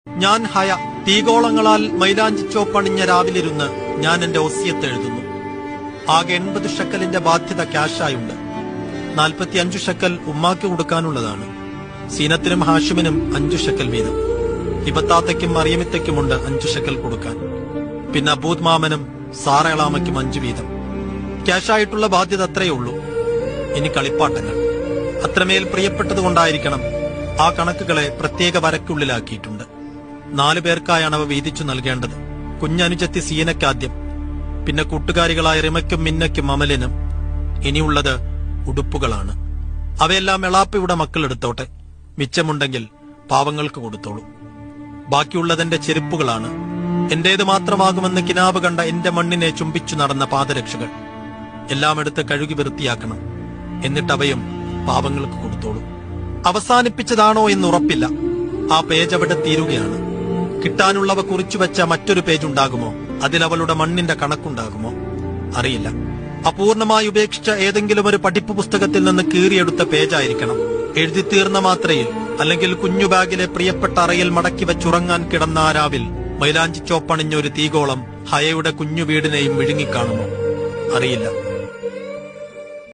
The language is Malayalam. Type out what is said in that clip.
ഞാൻ ഹയ തീഗോളങ്ങളാൽ മൈലാഞ്ചിച്ചോപ്പണിഞ്ഞ രാവിലിരുന്ന് ഞാൻ എന്റെ ഒസിയത്ത് എഴുതുന്നു. ആകെ 80 ഷക്കലിന്റെ ബാധ്യത ക്യാഷായുണ്ട്. 45 ഷക്കൽ ഉമ്മാക്ക് കൊടുക്കാനുള്ളതാണ്. സീനത്തിനും ഹാഷിമിനും 5 ഷക്കൽ വീതം. ഇബത്താത്തയ്ക്കും മറിയമിത്തയ്ക്കുമുണ്ട് 5 ഷക്കൽ കൊടുക്കാൻ. പിന്നെ അബൂദ് മാമനും സാറേളാമയ്ക്കും 5 വീതം. ക്യാഷായിട്ടുള്ള ബാധ്യത അത്രയേ ഉള്ളൂ. ഇനി കളിപ്പാട്ടങ്ങൾ അത്രമേൽ പ്രിയപ്പെട്ടതുകൊണ്ടായിരിക്കണം ആ കണക്കുകളെ പ്രത്യേക വരയ്ക്കുള്ളിലാക്കിയിട്ടുണ്ട്. 4 പേർക്കായാണ് അവ വീതിച്ചു നൽകേണ്ടത്. കുഞ്ഞനുജത്തി സീനയ്ക്കാദ്യം, പിന്നെ കൂട്ടുകാരികളായ റിമയ്ക്കും മിന്നയ്ക്കും അമലിനും. ഇനിയുള്ളത് ഉടുപ്പുകളാണ്. അവയെല്ലാം എളാപ്പയുടെ മക്കൾ എടുത്തോട്ടെ. മിച്ചമുണ്ടെങ്കിൽ പാവങ്ങൾക്ക് കൊടുത്തോളൂ. ബാക്കിയുള്ളതെന്റെ ചെരുപ്പുകളാണ്. എന്റേത് മാത്രമാകുമെന്ന് കിനാവ് കണ്ട എന്റെ മണ്ണിനെ ചുംബിച്ചു നടന്ന പാദരക്ഷകൾ എല്ലാം എടുത്ത് കഴുകി വൃത്തിയാക്കണം. എന്നിട്ടവയും പാവങ്ങൾക്ക് കൊടുത്തോളൂ. അവസാനിപ്പിച്ചതാണോ എന്ന് ഉറപ്പില്ല. ആ പേജ് അവിടെ തീരുകയാണ്. കിട്ടാനുള്ളവ കുറിച്ചുവെച്ച മറ്റൊരു പേജ് ഉണ്ടാകുമോ? അതിലവളുടെ മണ്ണിന്റെ കണക്കുണ്ടാകുമോ? അറിയില്ല. അപൂർണമായി ഉപേക്ഷിച്ച ഏതെങ്കിലും ഒരു പഠിപ്പ് പുസ്തകത്തിൽ നിന്ന് കീറിയെടുത്ത പേജായിരിക്കണം. എഴുതി തീർന്ന മാത്രയിൽ, അല്ലെങ്കിൽ കുഞ്ഞു ബാഗിലെ പ്രിയപ്പെട്ട അറയിൽ മടക്കി വെച്ചുറങ്ങാൻ കിടന്ന ആ രാവിൽ മൈലാഞ്ചിച്ചോപ്പണിഞ്ഞ ഒരു തീഗോളം ഹയയുടെ കുഞ്ഞു വീടിനെയും വിഴുങ്ങിക്കാണുമോ? അറിയില്ല.